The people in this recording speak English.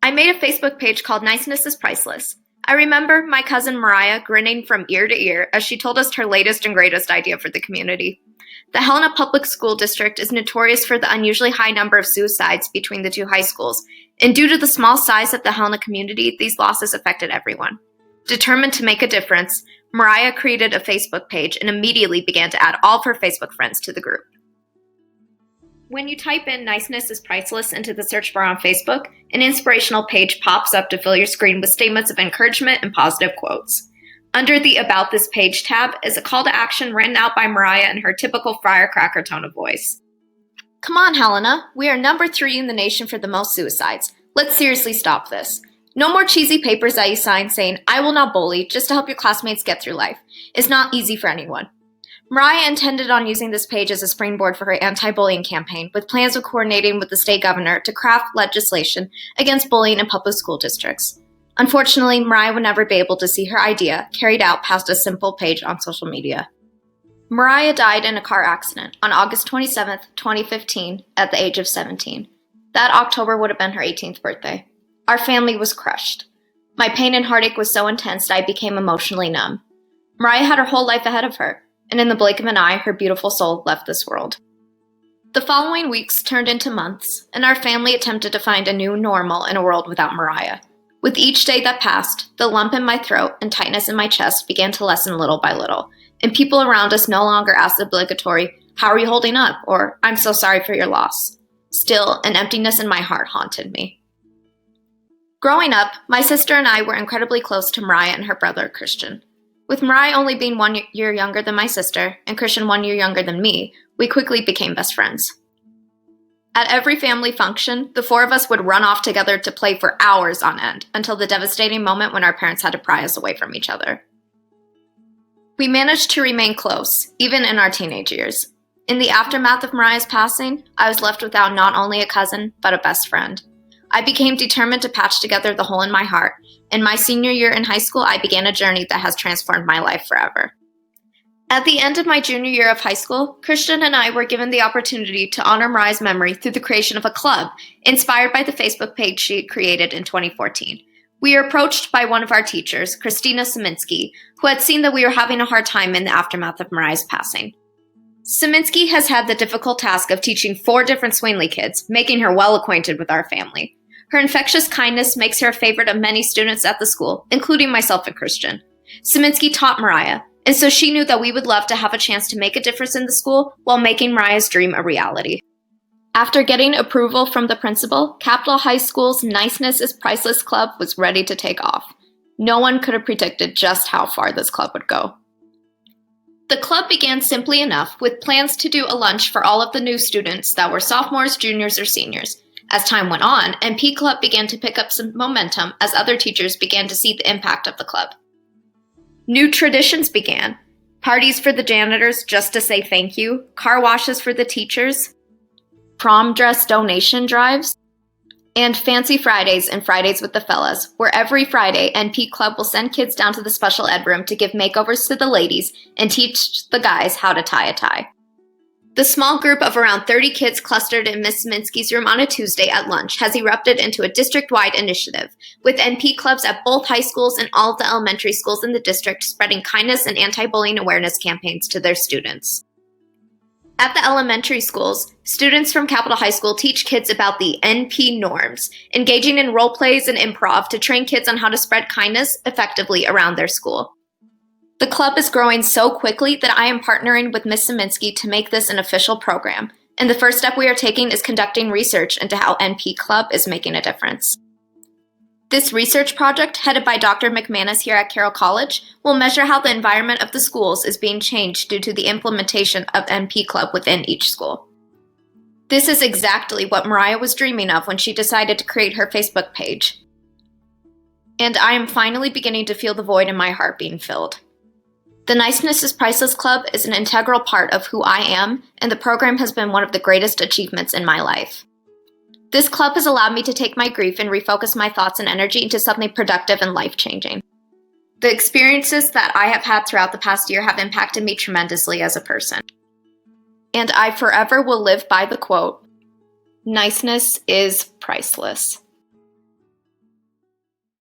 I made a Facebook page called Niceness is Priceless. I remember my cousin Mariah grinning from ear to ear as she told us her latest and greatest idea for the community. The Helena Public School District is notorious for the unusually high number of suicides between the two high schools, and due to the small size of the Helena community, these losses affected everyone. Determined to make a difference, Mariah created a Facebook page and immediately began to add all of her Facebook friends to the group. When you type in Niceness is Priceless into the search bar on Facebook, an inspirational page pops up to fill your screen with statements of encouragement and positive quotes. Under the About This Page tab is a call to action written out by Mariah in her typical firecracker tone of voice. Come on, Helena. We are number 3 in the nation for the most suicides. Let's seriously stop this. No more cheesy papers that you sign saying, I will not bully, just to help your classmates get through life. It's not easy for anyone. Mariah intended on using this page as a springboard for her anti-bullying campaign, with plans of coordinating with the state governor to craft legislation against bullying in public school districts. Unfortunately, Mariah would never be able to see her idea carried out past a simple page on social media. Mariah died in a car accident on August 27, 2015, at the age of 17. That October would have been her 18th birthday. Our family was crushed. My pain and heartache was so intense that I became emotionally numb. Mariah had her whole life ahead of her, and in the blink of an eye, her beautiful soul left this world. The following weeks turned into months, and our family attempted to find a new normal in a world without Mariah. With each day that passed, the lump in my throat and tightness in my chest began to lessen little by little, and people around us no longer asked the obligatory, "How are you holding up?" or "I'm so sorry for your loss." Still, an emptiness in my heart haunted me. Growing up, my sister and I were incredibly close to Mariah and her brother, Christian. With Mariah only being 1 year younger than my sister, and Christian 1 year younger than me, we quickly became best friends. At every family function, the 4 of us would run off together to play for hours on end, until the devastating moment when our parents had to pry us away from each other. We managed to remain close, even in our teenage years. In the aftermath of Mariah's passing, I was left without not only a cousin, but a best friend. I became determined to patch together the hole in my heart. In my senior year in high school, I began a journey that has transformed my life forever. At the end of my junior year of high school, Christian and I were given the opportunity to honor Mariah's memory through the creation of a club, inspired by the Facebook page she had created in 2014. We were approached by one of our teachers, Christina Szyminski, who had seen that we were having a hard time in the aftermath of Mariah's passing. Szyminski has had the difficult task of teaching 4 different Swingley kids, making her well acquainted with our family. Her infectious kindness makes her a favorite of many students at the school, including myself and Christian. Szyminski taught Mariah, and so she knew that we would love to have a chance to make a difference in the school while making Mariah's dream a reality. After getting approval from the principal, Capital High School's Niceness is Priceless Club was ready to take off. No one could have predicted just how far this club would go. The club began simply enough, with plans to do a lunch for all of the new students that were sophomores, juniors, or seniors. As time went on, NP Club began to pick up some momentum as other teachers began to see the impact of the club. New traditions began. Parties for the janitors just to say thank you, car washes for the teachers, prom dress donation drives, and Fancy Fridays and Fridays with the Fellas, where every Friday NP Club will send kids down to the special ed room to give makeovers to the ladies and teach the guys how to tie a tie. The small group of around 30 kids clustered in Miss Szyminski's room on a Tuesday at lunch has erupted into a district-wide initiative, with NP clubs at both high schools and all of the elementary schools in the district spreading kindness and anti-bullying awareness campaigns to their students. At the elementary schools, students from Capital High School teach kids about the NP norms, engaging in role plays and improv to train kids on how to spread kindness effectively around their school. The club is growing so quickly that I am partnering with Ms. Szyminski to make this an official program, and the first step we are taking is conducting research into how NP Club is making a difference. This research project, headed by Dr. McManus here at Carroll College, will measure how the environment of the schools is being changed due to the implementation of NP Club within each school. This is exactly what Mariah was dreaming of when she decided to create her Facebook page. And I am finally beginning to feel the void in my heart being filled. The Niceness is Priceless Club is an integral part of who I am, and the program has been one of the greatest achievements in my life. This club has allowed me to take my grief and refocus my thoughts and energy into something productive and life-changing. The experiences that I have had throughout the past year have impacted me tremendously as a person. And I forever will live by the quote, "Niceness is priceless."